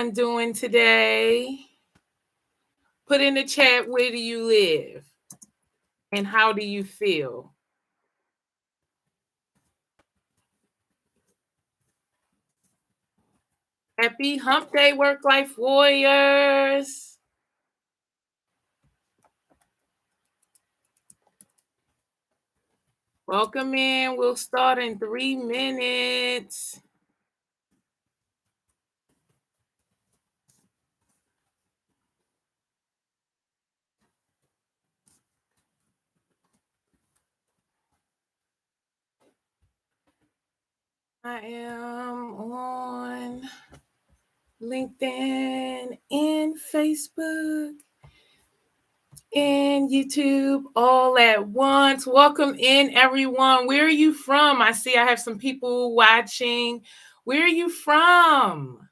everyone doing today? Put in the chat, where do you live? And how do you feel? Happy Hump Day, Work Life Warriors. Welcome in. We'll start in 3 minutes. I am on LinkedIn and Facebook and YouTube all at once. Welcome in, everyone. Where are you from? I see I have some people watching. Where are you from?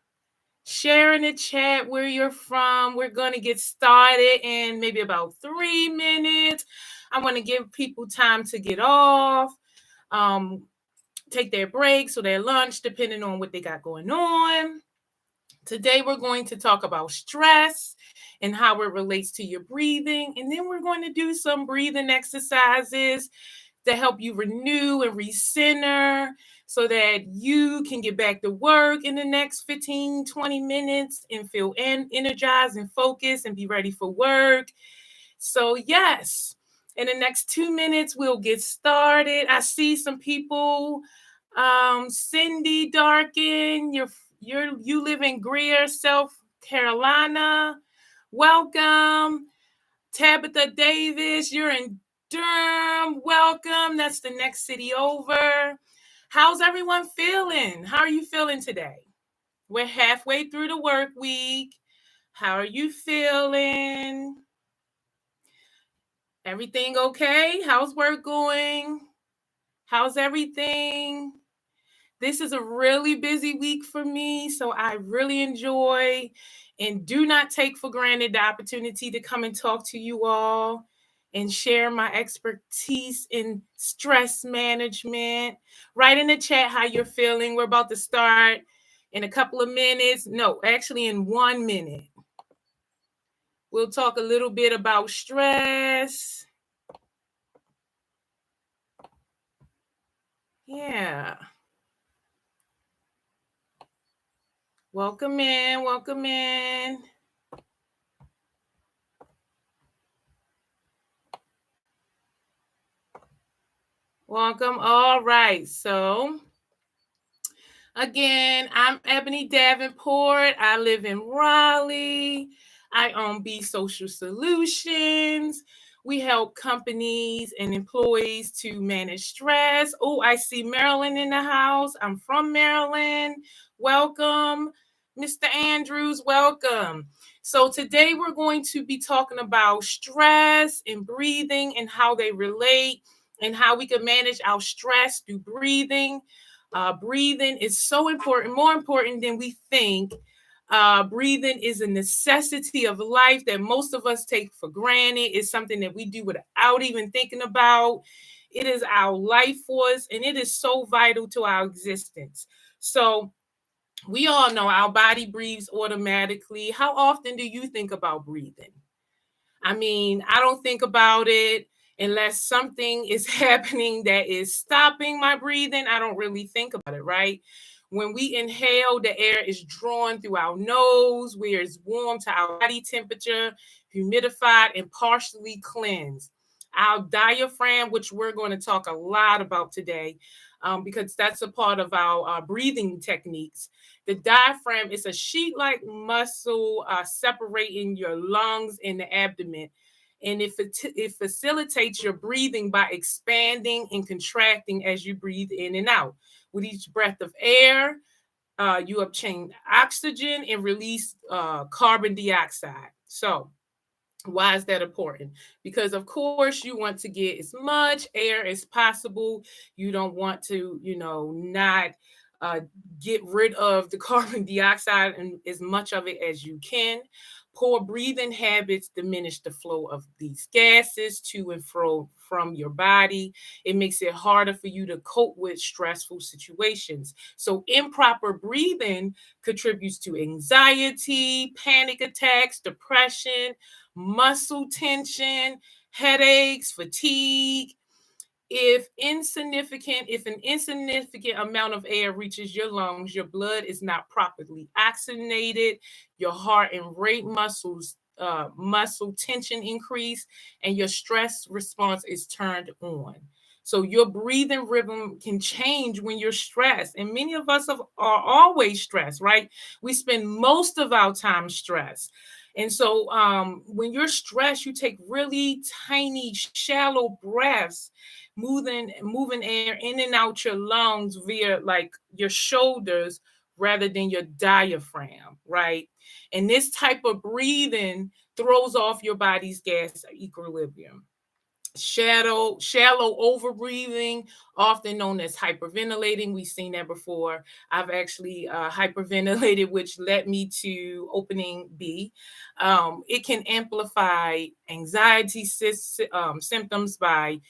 Share in the chat where you're from. We're going to get started in maybe about 3 minutes. I want to give people time to get off, take their breaks or their lunch, depending on what they got going on. Today, we're going to talk about stress and how it relates to your breathing. And then we're going to do some breathing exercises to help you renew and recenter so that you can get back to work in the next 15, 20 minutes and feel energized and focused and be ready for work. So, yes, in the next 2 minutes, we'll get started. I see some people. Cindy Darkin, you live in Greer, South Carolina. Welcome. Tabitha Davis, you're in Durham. Welcome. That's the next city over. How's everyone feeling? How are you feeling today? We're halfway through the work week. How are you feeling? Everything okay? How's work going? How's everything? This is a really busy week for me, so I really enjoy and do not take for granted the opportunity to come and talk to you all and share my expertise in stress management. Write in the chat how you're feeling. We're about to start in a couple of minutes. No, actually in 1 minute. We'll talk a little bit about stress. Yeah. Welcome in, welcome in. Welcome. All right. So, again, I'm Ebony Davenport. I live in Raleigh. I own B Social Solutions. We help companies and employees to manage stress. Oh, I see Maryland in the house. I'm from Maryland. Welcome. Mr. Andrews, welcome. So today we're going to be talking about stress and breathing and how they relate and how we can manage our stress through breathing. Breathing is so important, more important than we think. Breathing is a necessity of life that most of us take for granted. It's something that we do without even thinking about. It is our life force, and it is so vital to our existence. So we all know our body breathes automatically. How often do you think about breathing? I mean, I don't think about it unless something is happening that is stopping my breathing. I don't really think about it, right? When we inhale, the air is drawn through our nose, where it's warm to our body temperature, humidified, and partially cleansed. Our diaphragm, which we're going to talk a lot about today, because that's a part of our breathing techniques. The diaphragm is a sheet-like muscle separating your lungs and the abdomen. And it facilitates your breathing by expanding and contracting as you breathe in and out. With each breath of air, you obtain oxygen and release carbon dioxide. So why is that important? Because, of course, you want to get as much air as possible. You don't want to, not uh, get rid of the carbon dioxide and as much of it as you can. Poor breathing habits diminish the flow of these gases to and fro from your body. It makes it harder for you to cope with stressful situations. So, improper breathing contributes to anxiety, panic attacks, depression, muscle tension, headaches, fatigue. If an insignificant amount of air reaches your lungs, your blood is not properly oxygenated, your heart and rate muscle tension increase, and your stress response is turned on. So your breathing rhythm can change when you're stressed, and many of us are always stressed, right? We spend most of our time stressed. And so when you're stressed, you take really tiny, shallow breaths, moving air in and out your lungs via like your shoulders rather than your diaphragm, right? And this type of breathing throws off your body's gas equilibrium. Shallow over breathing, often known as hyperventilating. We've seen that before. I've actually hyperventilated, which led me to opening B. It can amplify anxiety symptoms by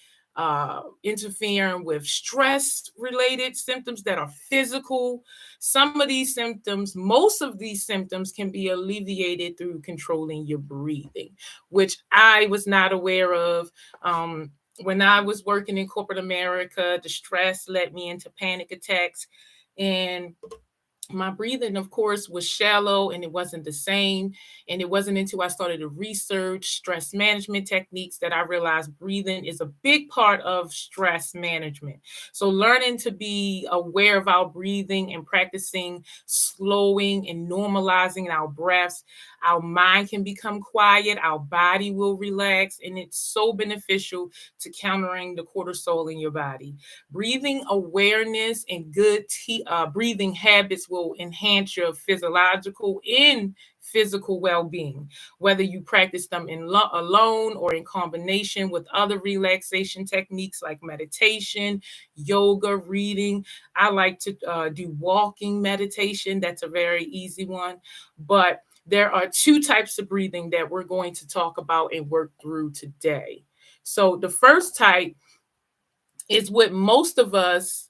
interfering with stress related symptoms that are physical. Some of these symptoms, most of these symptoms can be alleviated through controlling your breathing, which I was not aware of. When I was working in corporate America, the stress led me into panic attacks. And my breathing, of course, was shallow and it wasn't the same. And it wasn't until I started to research stress management techniques that I realized breathing is a big part of stress management. So, learning to be aware of our breathing and practicing slowing and normalizing our breaths, our mind can become quiet, our body will relax, and it's so beneficial to countering the cortisol in your body. Breathing awareness and good breathing habits will enhance your physiological and physical well-being, whether you practice them alone or in combination with other relaxation techniques like meditation, yoga, reading. I like to do walking meditation. That's a very easy one. But there are two types of breathing that we're going to talk about and work through today. So the first type is what most of us,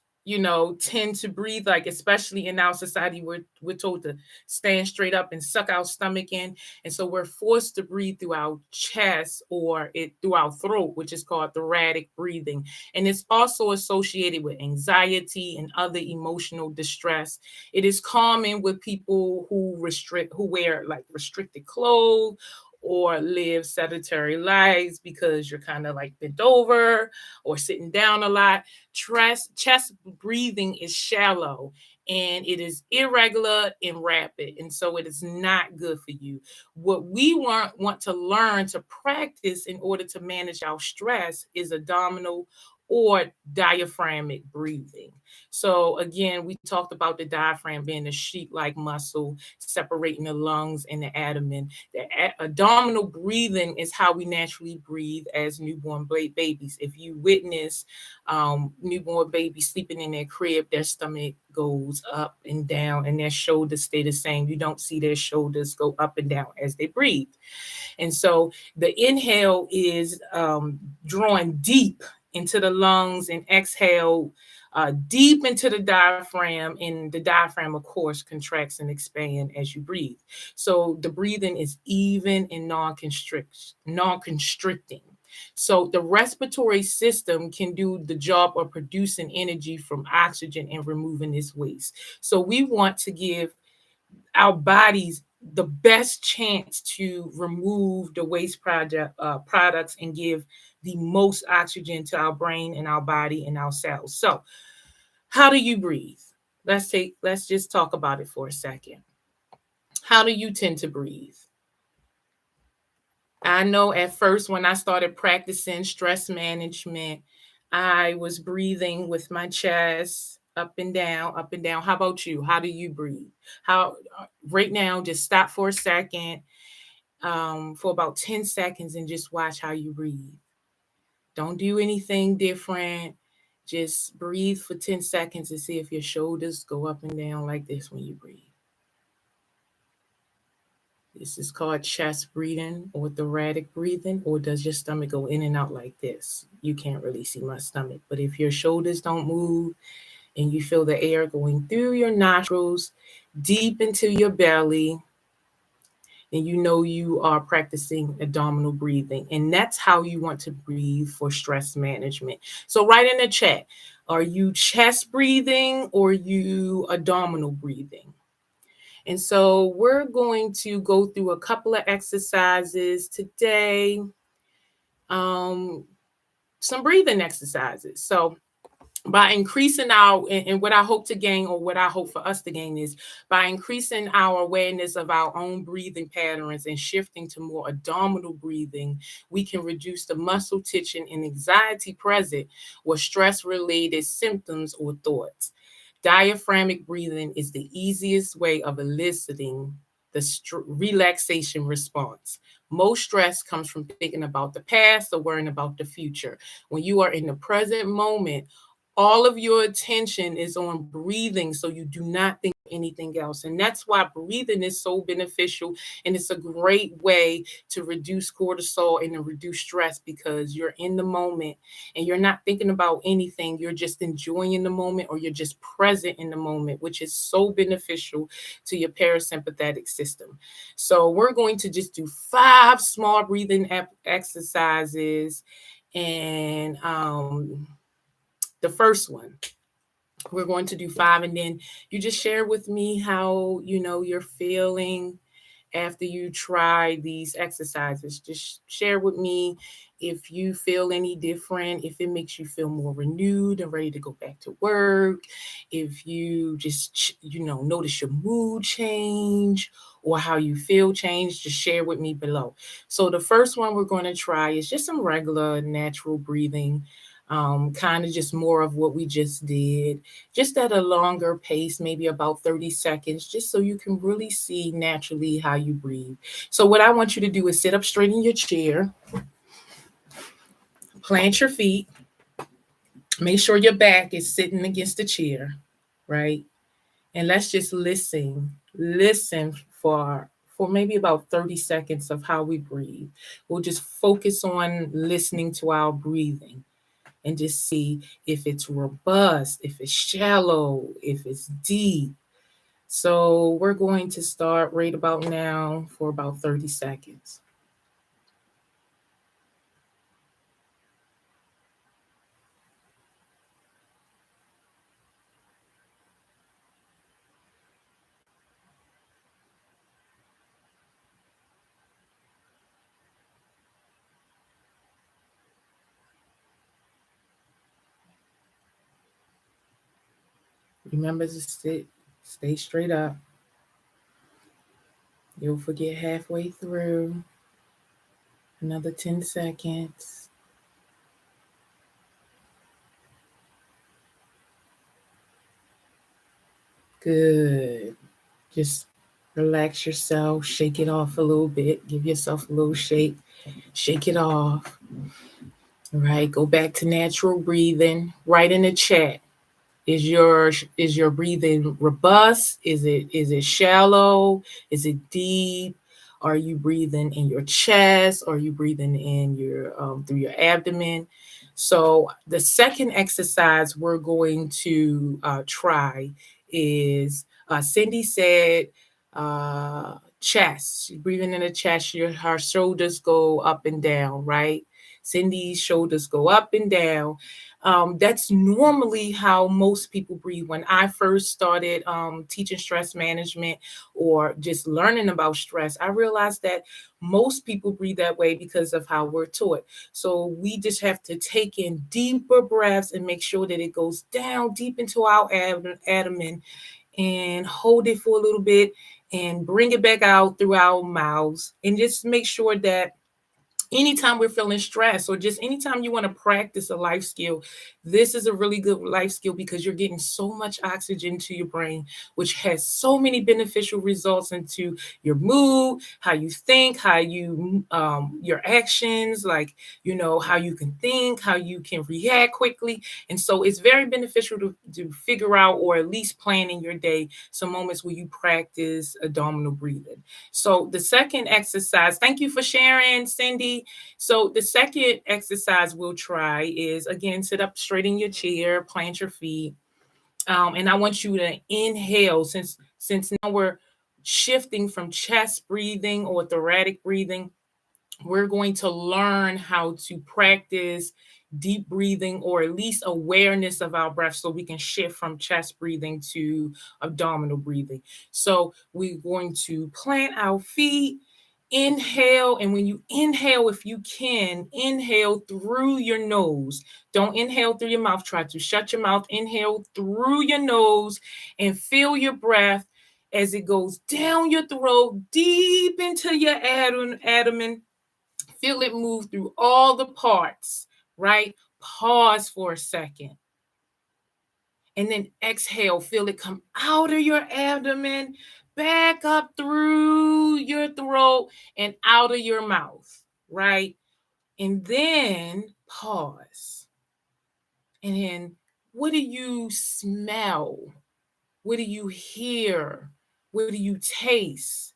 tend to breathe like, especially in our society. We're told to stand straight up and suck our stomach in. And so we're forced to breathe through our chest or it through our throat, which is called thoracic breathing. And it's also associated with anxiety and other emotional distress. It is common with people who wear like restricted clothes or live sedentary lives because you're kind of like bent over or sitting down a lot. Chest breathing is shallow and it is irregular and rapid. And so it is not good for you. What we want to learn to practice in order to manage our stress is abdominal or diaphragmatic breathing. So again, we talked about the diaphragm being a sheet-like muscle separating the lungs and the abdomen. The abdominal breathing is how we naturally breathe as newborn babies. If you witness newborn babies sleeping in their crib, their stomach goes up and down and their shoulders stay the same. You don't see their shoulders go up and down as they breathe. And so the inhale is drawing deep into the lungs and exhale deep into the diaphragm. And the diaphragm, of course, contracts and expands as you breathe. So the breathing is even and non-constricting. So the respiratory system can do the job of producing energy from oxygen and removing this waste. So we want to give our bodies the best chance to remove the waste products and give the most oxygen to our brain and our body and our cells. So, how do you breathe? Let's just talk about it for a second. How do you tend to breathe? I know at first when I started practicing stress management, I was breathing with my chest up and down, up and down. How about you? How do you breathe? How right now, just stop for a second, for about 10 seconds and just watch how you breathe. Don't do anything different. Just breathe for 10 seconds and see if your shoulders go up and down like this when you breathe. This is called chest breathing or thoracic breathing, or does your stomach go in and out like this? You can't really see my stomach, but if your shoulders don't move and you feel the air going through your nostrils, deep into your belly, and you know you are practicing abdominal breathing. And that's how you want to breathe for stress management. So write in the chat, are you chest breathing or you abdominal breathing? And so we're going to go through a couple of exercises today, um, some breathing exercises. So by increasing our, and what I hope to gain, or what I hope for us to gain, is by increasing our awareness of our own breathing patterns and shifting to more abdominal breathing, we can reduce the muscle tension and anxiety present with stress related symptoms or thoughts. Diaphragmic breathing is the easiest way of eliciting the relaxation response. Most stress comes from thinking about the past or worrying about the future. When you are in the present moment, all of your attention is on breathing, so you do not think anything else. And that's why breathing is so beneficial, and it's a great way to reduce cortisol and to reduce stress, because you're in the moment and you're not thinking about anything. You're just enjoying the moment, or you're just present in the moment, which is so beneficial to your parasympathetic system. So we're going to just do 5 small breathing exercises. And the first one, we're going to do 5, and then you just share with me how you're feeling after you try these exercises. Just share with me if you feel any different, if it makes you feel more renewed and ready to go back to work, if you just notice your mood change or how you feel change. Just share with me below. So the first one we're going to try is just some regular natural breathing, kind of just more of what we just did, just at a longer pace, maybe about 30 seconds, just so you can really see naturally how you breathe. So what I want you to do is sit up straight in your chair, plant your feet, make sure your back is sitting against the chair, right? And let's just listen for maybe about 30 seconds of how we breathe. We'll just focus on listening to our breathing and just see if it's robust, if it's shallow, if it's deep. So we're going to start right about now for about 30 seconds. Remember to stay straight up. You'll forget halfway through. Another 10 seconds. Good. Just relax yourself, shake it off a little bit, give yourself a little shake, shake it off. All right, go back to natural breathing. Write in the chat. Is your breathing robust? Is it shallow? Is it deep? Are you breathing in your chest? Are you breathing in your through your abdomen? So the second exercise we're going to try is Cindy said chest. Breathing in the chest, her shoulders go up and down, right? Cindy's shoulders go up and down. That's normally how most people breathe. When I first started teaching stress management or just learning about stress, I realized that most people breathe that way because of how we're taught. So we just have to take in deeper breaths and make sure that it goes down deep into our abdomen, and hold it for a little bit and bring it back out through our mouths, and just make sure that anytime we're feeling stressed or just anytime you want to practice a life skill, this is a really good life skill because you're getting so much oxygen to your brain, which has so many beneficial results into your mood, how you think, how you your actions, like how you can think, how you can react quickly. And so it's very beneficial to figure out or at least plan in your day some moments where you practice abdominal breathing. So the second exercise, thank you for sharing, Cindy. So the second exercise we'll try is, again, sit up straight in your chair, plant your feet, and I want you to inhale. Since now we're shifting from chest breathing or thoracic breathing, we're going to learn how to practice deep breathing or at least awareness of our breath so we can shift from chest breathing to abdominal breathing. So we're going to plant our feet, inhale, and when you inhale, if you can, inhale through your nose. Don't inhale through your mouth. Try to shut your mouth. Inhale through your nose and feel your breath as it goes down your throat, deep into your abdomen. Feel it move through all the parts, right? Pause for a second. And then exhale, feel it come out of your abdomen, back up through your throat and out of your mouth, right? And then pause. And then what do you smell? What do you hear? What do you taste?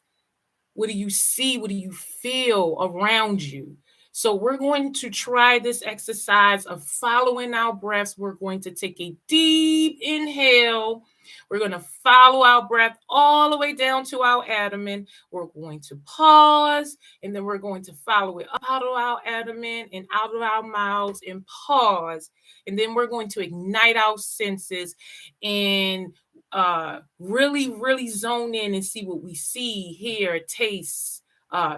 What do you see? What do you feel around you? So we're going to try this exercise of following our breaths. We're going to take a deep inhale. We're going to follow our breath all the way down to our abdomen. We're going to pause, and then we're going to follow it up out of our abdomen and out of our mouths and pause. And then we're going to ignite our senses and really zone in and see what we see, hear, taste,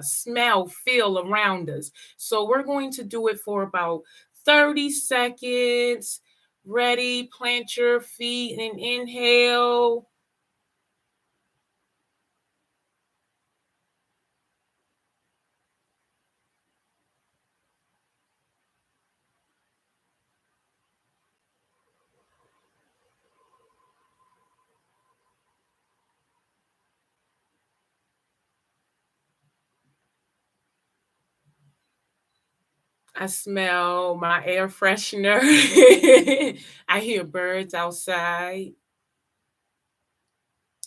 smell, feel around us. So we're going to do it for about 30 seconds. Ready, plant your feet and inhale. I smell my air freshener. I hear birds outside.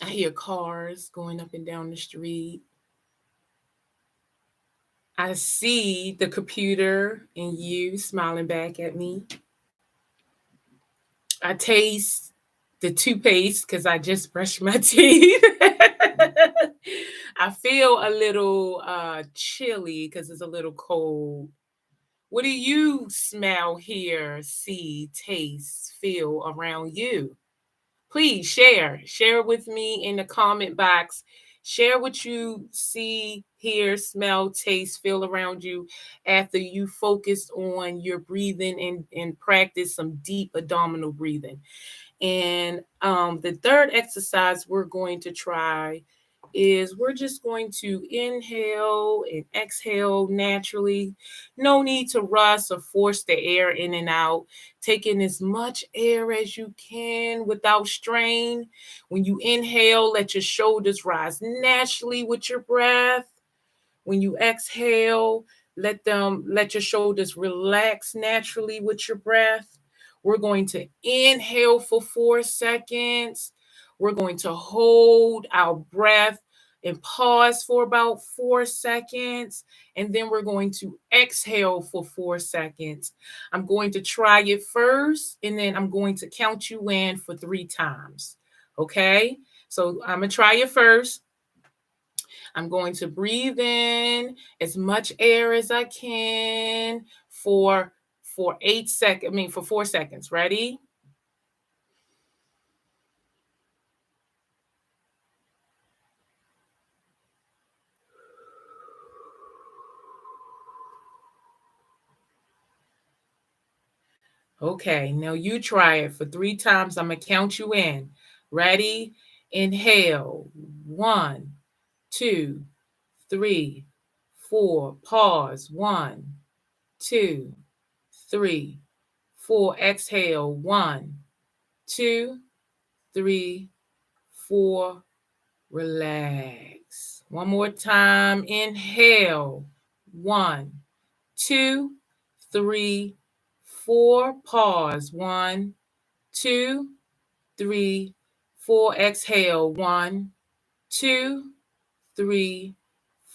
I hear cars going up and down the street. I see the computer and you smiling back at me. I taste the toothpaste because I just brushed my teeth. I feel a little chilly because it's a little cold. What do you smell, hear, see, taste, feel around you? Please share. Share with me in the comment box. Share what you see, hear, smell, taste, feel around you after you focus on your breathing and practice some deep abdominal breathing. And the third exercise we're going to try is we're just going to inhale and exhale naturally. No need to rush or force the air in and out. Take in as much air as you can without strain. When you inhale, let your shoulders rise naturally with your breath. When you exhale, let your shoulders relax naturally with your breath. We're going to inhale for 4 seconds. We're going to hold our breath and pause for about 4 seconds. And then we're going to exhale for 4 seconds. I'm going to try it first, and then I'm going to count you in for 3 times. Okay? So I'm going to try it first. I'm going to breathe in as much air as I can for 8 seconds. For 4 seconds. Ready? Okay, now you try it for 3 times. I'm going to count you in. Ready? Inhale. 1, 2, 3, 4. Pause. 1, 2, 3, 4. Exhale. 1, 2, 3, 4. Relax. One more time. Inhale. 1, 2, 3, 4. Pause. 1, 2, 3, 4. Exhale. 1, 2, 3,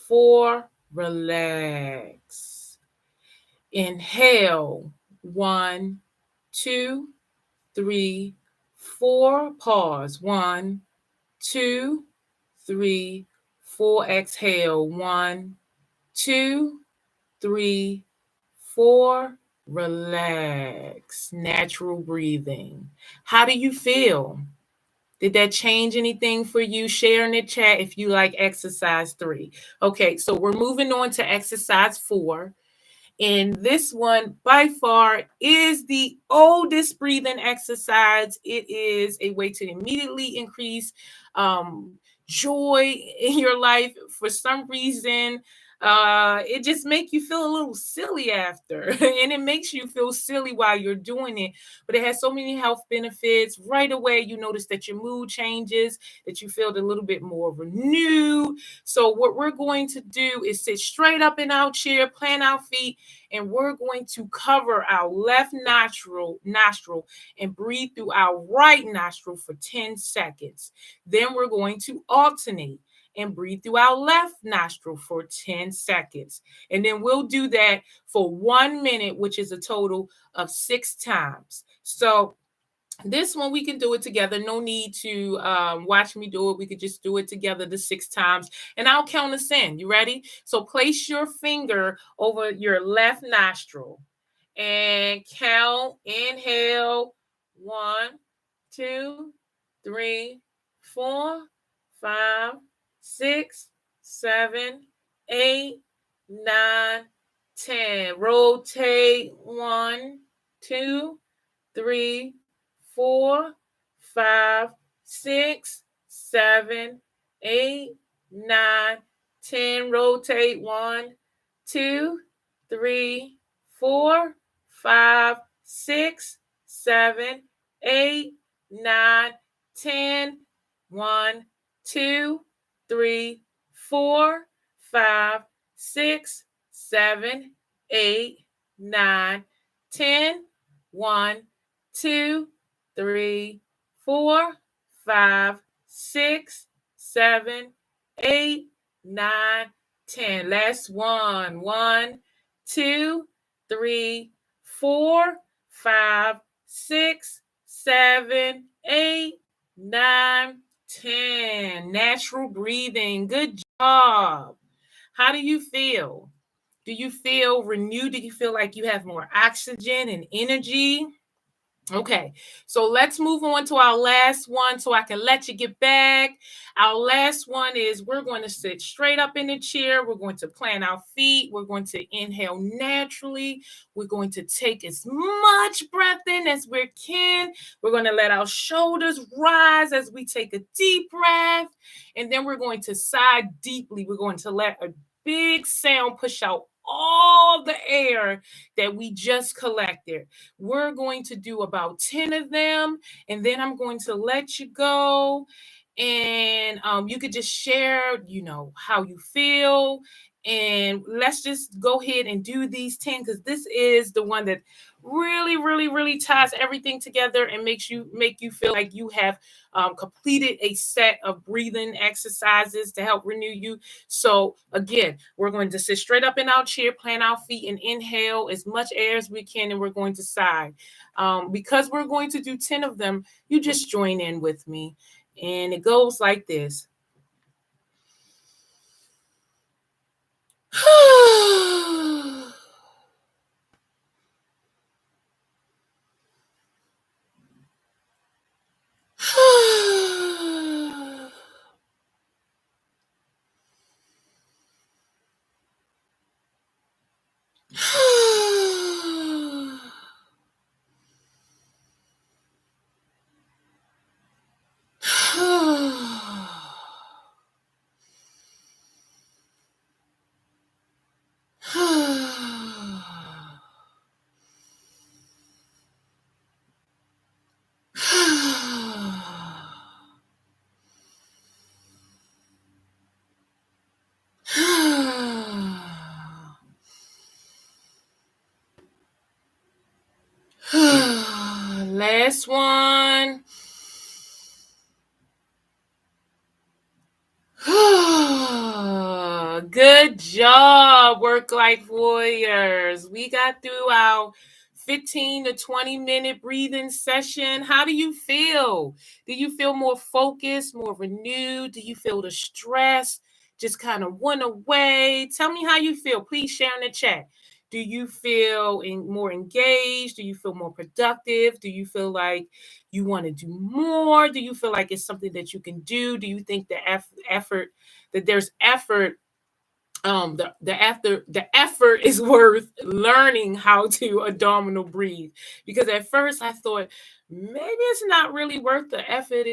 4. Relax. Inhale. 1, 2, 3, 4. Pause. 1, 2, 3, 4. Exhale. 1, 2, 3, 4. Relax. Natural breathing. How do you feel? Did that change anything for you? Share in the chat if you like exercise 3. Okay, so we're moving on to exercise 4. And this one, by far, is the oldest breathing exercise. It is a way to immediately increase joy in your life. For some reason, it just makes you feel a little silly after, and it makes you feel silly while you're doing it. But it has so many health benefits. Right away, you notice that your mood changes, that you feel a little bit more renewed. So what we're going to do is sit straight up in our chair, plant our feet, and we're going to cover our left nostril and breathe through our right nostril for 10 seconds. Then we're going to alternate and breathe through our left nostril for 10 seconds. And then we'll do that for 1 minute, which is a total of 6 times. So this one, we can do it together. No need to watch me do it. We could just do it together the 6 times. And I'll count us in. You ready? So place your finger over your left nostril and count. Inhale. 1, 2, 3, 4, 5, 6, 7, 8, 9, 10. Rotate. 1, 2, 3, 4, 5, 6, 7, 8, 9, 10. Rotate. 1, 2, 3, 4, 5, 6, 7, 8, 9, 10. 1, 2, 3, 4, 5, 6, 7, 8, 9, 10. 1, 2, 3, 4, 5, 6, 7, 8, 9, 10. Last one. 1, 2, 3, 4, 5, 6, 7, 8, 9, 10. Natural breathing. Good job. How do you feel? Do you feel renewed? Do you feel like you have more oxygen and energy? Okay, so let's move on to our last one so I can let you get back. Our last one is we're going to sit straight up in the chair. We're going to plant our feet. We're going to inhale naturally. We're going to take as much breath in as we can. We're going to let our shoulders rise as we take a deep breath. And then we're going to sigh deeply. We're going to let a big sound push out all the air that we just collected. We're going to do about 10 of them, and then I'm going to let you go. And you could just share, how you feel. And let's just go ahead and do these 10 because this is the one that really, really, really ties everything together and make you feel like you have completed a set of breathing exercises to help renew you. So again, we're going to sit straight up in our chair, plant our feet, and inhale as much air as we can, and we're going to sigh. Because we're going to do 10 of them, you just join in with me. And it goes like this. Last one. Good job, work life warriors. We got through our 15 to 20-minute breathing session. How do you feel? Do you feel more focused, more renewed? Do you feel the stress just kind of went away? Tell me how you feel. Please share in the chat. Do you feel more engaged? Do you feel more productive? Do you feel like you want to do more? Do you feel like it's something that you can do? Do you think the effort that there's effort the effort is worth learning how to abdominal breathe? Because at first I thought maybe it's not really worth the effort.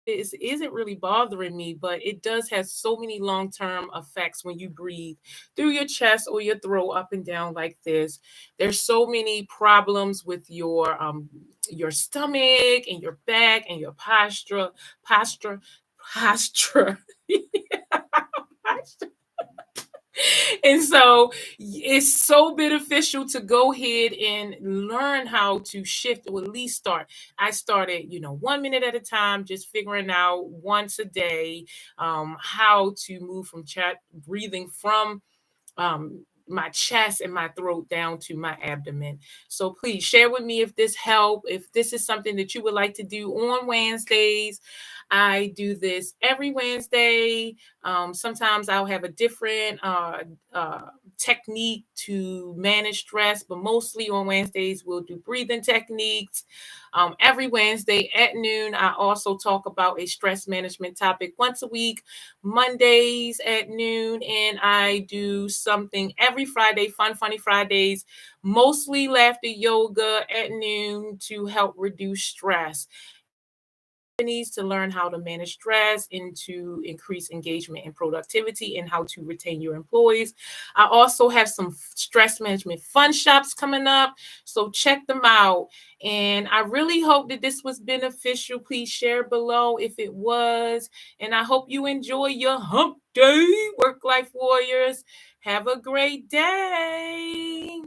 It isn't really bothering me, but it does have so many long-term effects when you breathe through your chest or your throat up and down like this. There's so many problems with your stomach and your back and your posture posture posture. And so it's so beneficial to go ahead and learn how to shift, or at least start. I started 1 minute at a time, just figuring out once a day how to move from breathing from my chest and my throat down to my abdomen. So please share with me if this helped, if this is something that you would like to do on Wednesdays. I do this every Wednesday. Sometimes I'll have a different technique to manage stress, but mostly on Wednesdays, we'll do breathing techniques. Every Wednesday at noon, I also talk about a stress management topic once a week, Mondays at noon, and I do something every Friday, Fun Funny Fridays, mostly laughter yoga at noon to help reduce stress needs to learn how to manage stress and to increase engagement and productivity and how to retain your employees. I also have some stress management fun shops coming up, so check them out. And I really hope that this was beneficial. Please share below if it was. And I hope you enjoy your hump day, work life warriors. Have a great day.